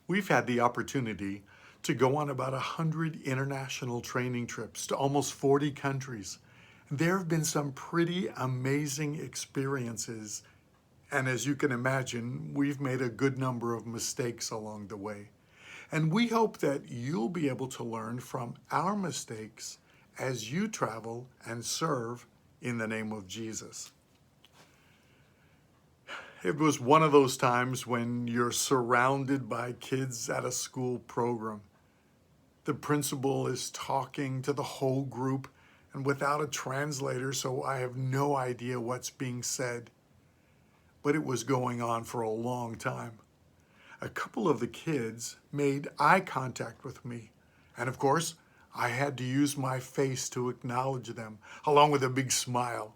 We've had the opportunity to go on about 100 international training trips to almost 40 countries. There have been some pretty amazing experiences, and as you can imagine, we've made a good number of mistakes along the way. And we hope that you'll be able to learn from our mistakes as you travel and serve in the name of Jesus. It was one of those times when you're surrounded by kids at a school program. The principal is talking to the whole group and without a translator, so I have no idea what's being said. But it was going on for a long time. A couple of the kids made eye contact with me, and of course, I had to use my face to acknowledge them, along with a big smile.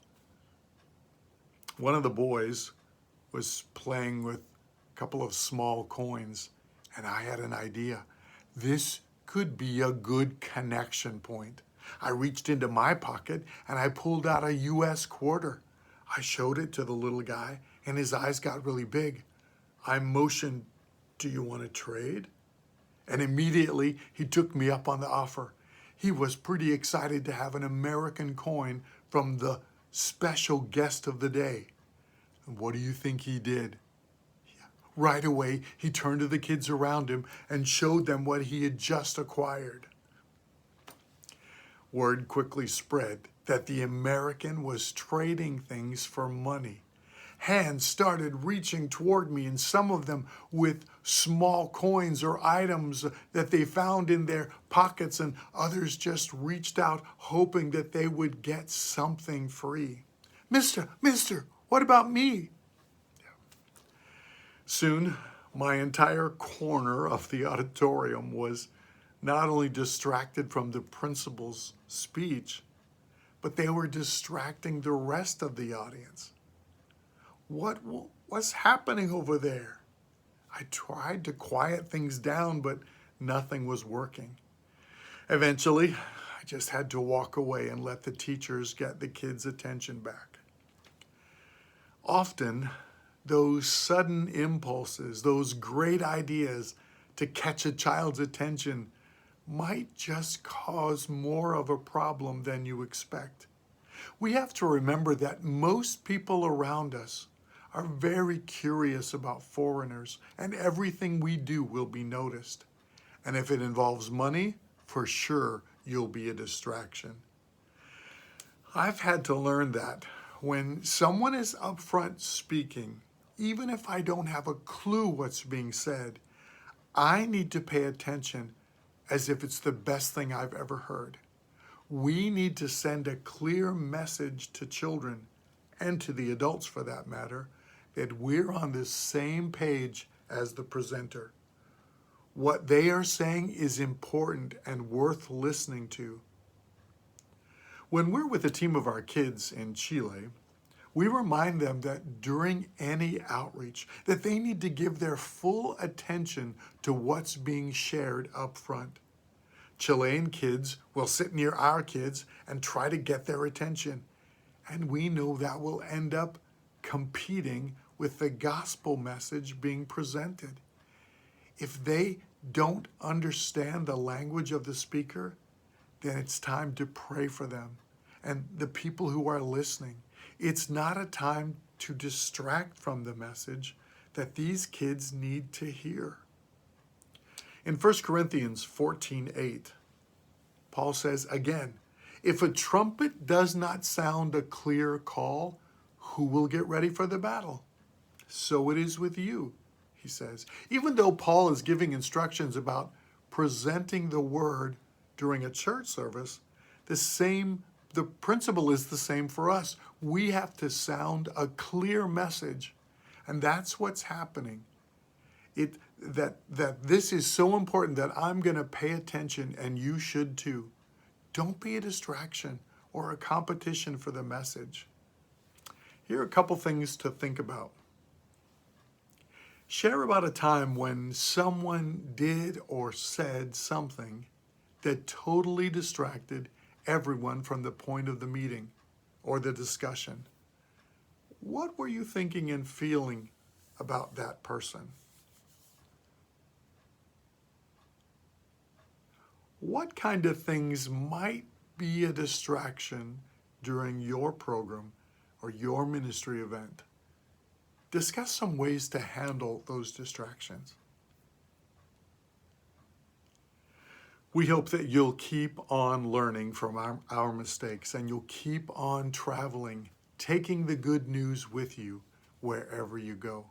One of the boys was playing with a couple of small coins, and I had an idea. This could be a good connection point. I reached into my pocket and I pulled out a US quarter. I showed it to the little guy, and his eyes got really big. I motioned, "Do you want to trade?" And immediately he took me up on the offer. He was pretty excited to have an American coin from the special guest of the day. And what do you think he did? Right away, he turned to the kids around him and showed them what he had just acquired. Word quickly spread that the American was trading things for money. Hands started reaching toward me, and some of them with small coins or items that they found in their pockets, and others just reached out hoping that they would get something free. Mister, what about me? Soon, my entire corner of the auditorium was not only distracted from the principal's speech, but they were distracting the rest of the audience. What's happening over there? I tried to quiet things down, but nothing was working. Eventually, I just had to walk away and let the teachers get the kids' attention back. Often, those sudden impulses, those great ideas to catch a child's attention might just cause more of a problem than you expect. We have to remember that most people around us are very curious about foreigners, and everything we do will be noticed. And if it involves money, for sure you'll be a distraction. I've had to learn that when someone is up front speaking, even if I don't have a clue what's being said, I need to pay attention as if it's the best thing I've ever heard. We need to send a clear message to children, and to the adults for that matter, that we're on the same page as the presenter. What they are saying is important and worth listening to. When we're with a team of our kids in Chile, we remind them that during any outreach, that they need to give their full attention to what's being shared up front. Chilean kids will sit near our kids and try to get their attention. And we know that will end up competing with the gospel message being presented. If they don't understand the language of the speaker, then it's time to pray for them and the people who are listening. It's not a time to distract from the message that these kids need to hear. In 1 Corinthians 14:8, Paul says again, "If a trumpet does not sound a clear call, who will get ready for the battle? So it is with you," he says. Even though Paul is giving instructions about presenting the word during a church service, the principle is the same for us. We have to sound a clear message, and that's what's happening. That this is so important that I'm going to pay attention, and you should too. Don't be a distraction or a competition for the message. Here are a couple things to think about. Share about a time when someone did or said something that totally distracted everyone from the point of the meeting or the discussion. What were you thinking and feeling about that person? what kind of things might be a distraction during your program or your ministry event? Discuss some ways to handle those distractions. We hope that you'll keep on learning from our mistakes, and you'll keep on traveling, taking the good news with you wherever you go.